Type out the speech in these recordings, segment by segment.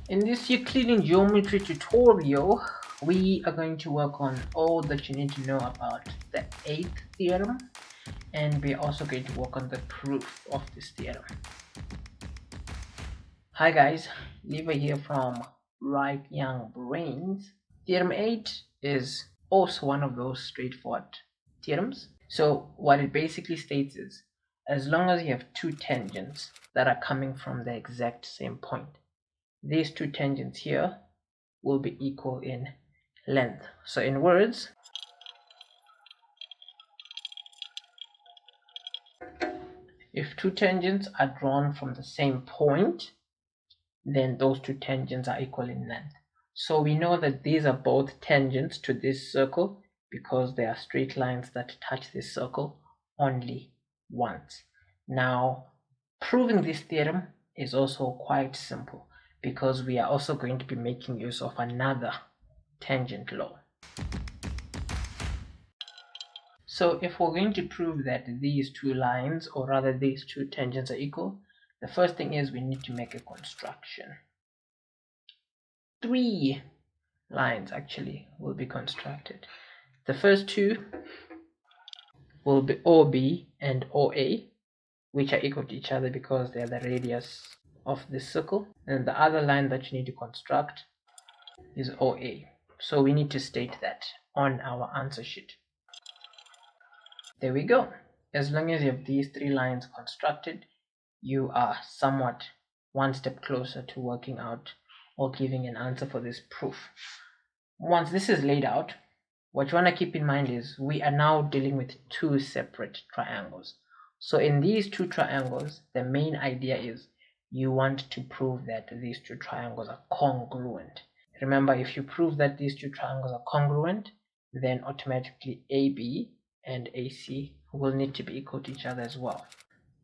In this Euclidean geometry tutorial, we are going to work on all that you need to know about the eighth theorem, and we're also going to work on the proof of this theorem. Hi guys, Lever here from Right Young Brains. Theorem 8 is also one of those straightforward theorems. So what it basically states is, as long as you have two tangents that are coming from the exact same point, these two tangents here will be equal in length. So in words, if two tangents are drawn from the same point, then those two tangents are equal in length. So we know that these are both tangents to this circle because they are straight lines that touch this circle only once. Now, proving this theorem is also quite simple because we are also going to be making use of another tangent law. So if we're going to prove that these two lines, or rather these two tangents, are equal, the first thing is we need to make a construction. Three lines actually will be constructed. The first two will be OB and OA, which are equal to each other because they are the radius of this circle. And the other line that you need to construct is OA. So we need to state that on our answer sheet. There we go. As long as you have these three lines constructed, you are somewhat one step closer to working out or giving an answer for this proof. Once this is laid out, what you want to keep in mind is we are now dealing with two separate triangles. So in these two triangles, the main idea is you want to prove that these two triangles are congruent. Remember, if you prove that these two triangles are congruent, then automatically AB and AC will need to be equal to each other as well.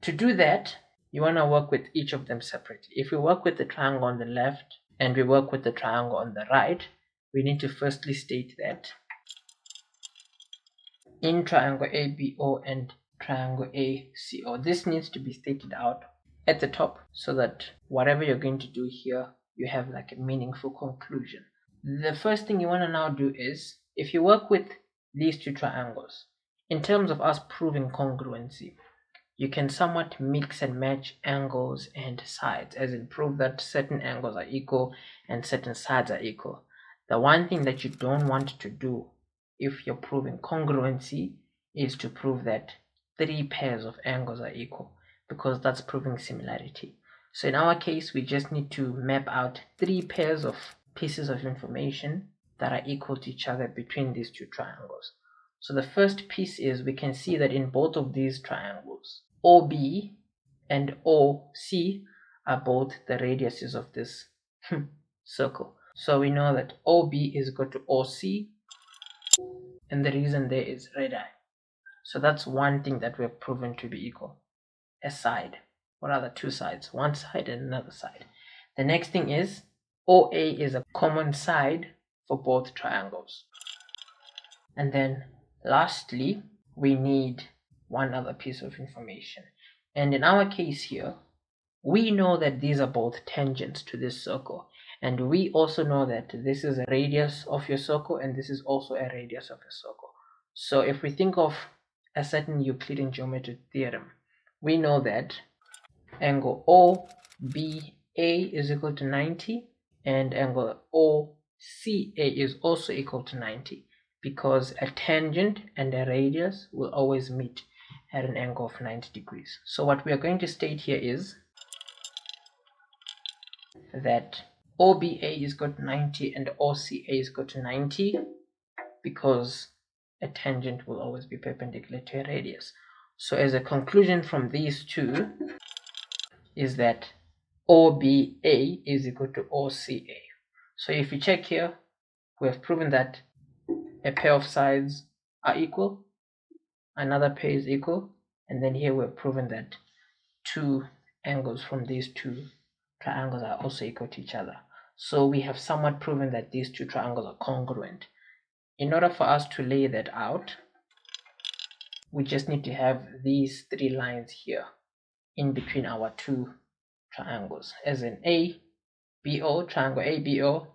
To do that, you want to work with each of them separately. If we work with the triangle on the left and we work with the triangle on the right, we need to firstly state that in triangle ABO and triangle ACO, this needs to be stated out at the top so that whatever you're going to do here, you have like a meaningful conclusion. The first thing you want to now do is, if you work with these two triangles, in terms of us proving congruency, you can somewhat mix and match angles and sides, as in prove that certain angles are equal and certain sides are equal. The one thing that you don't want to do if you're proving congruency is to prove that three pairs of angles are equal, because that's proving similarity. So in our case, we just need to map out three pairs of pieces of information that are equal to each other between these two triangles. So the first piece is, we can see that in both of these triangles, OB and OC are both the radiuses of this circle. So we know that OB is equal to OC, and the reason there is radii. So that's one thing that we have proven to be equal. A side, or rather two sides, one side and another side. The next thing is OA is a common side for both triangles. And then lastly, we need one other piece of information. And in our case here, we know that these are both tangents to this circle. And we also know that this is a radius of your circle and this is also a radius of your circle. So if we think of a certain Euclidean geometry theorem, we know that angle OBA is equal to 90 and angle OCA is also equal to 90, because a tangent and a radius will always meet at an angle of 90 degrees. So what we are going to state here is that OBA is equal to 90 and OCA is equal to 90 because a tangent will always be perpendicular to a radius. So as a conclusion from these two is that OBA is equal to OCA. So if you check here, we have proven that a pair of sides are equal, another pair is equal, and then here we've proven that two angles from these two triangles are also equal to each other. So we have somewhat proven that these two triangles are congruent. In order for us to lay that out, we just need to have these three lines here in between our two triangles, as in A BO, triangle ABO,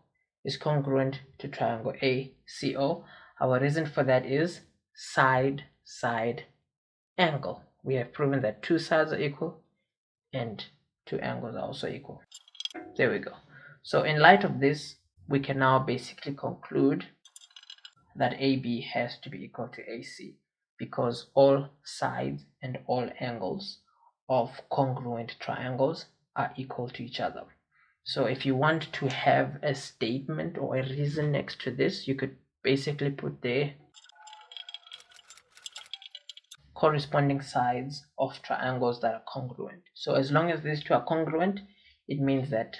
is congruent to triangle ACO. Our reason for that is side-side angle. We have proven that two sides are equal and two angles are also equal. There we go. So in light of this, we can now basically conclude that AB has to be equal to AC because all sides and all angles of congruent triangles are equal to each other. So if you want to have a statement or a reason next to this, you could basically put the corresponding sides of triangles that are congruent. So as long as these two are congruent, it means that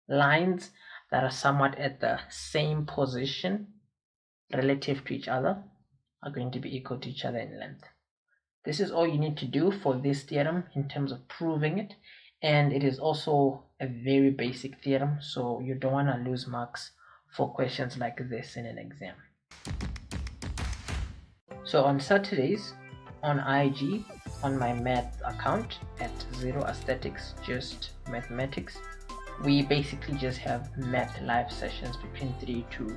lines that are somewhat at the same position relative to each other are going to be equal to each other in length. This is all you need to do for this theorem in terms of proving it, and it is also a very basic theorem, so you don't want to lose marks for questions like this in an exam. So on Saturdays on IG, on my math account at Zero Aesthetics Just Mathematics, we basically just have math live sessions between 3 to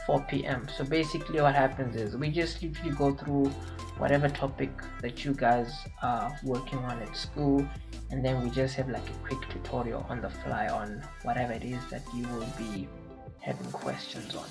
4 p.m. So basically what happens is we just literally go through whatever topic that you guys are working on at school, and then we just have like a quick tutorial on the fly on whatever it is that you will be having questions on.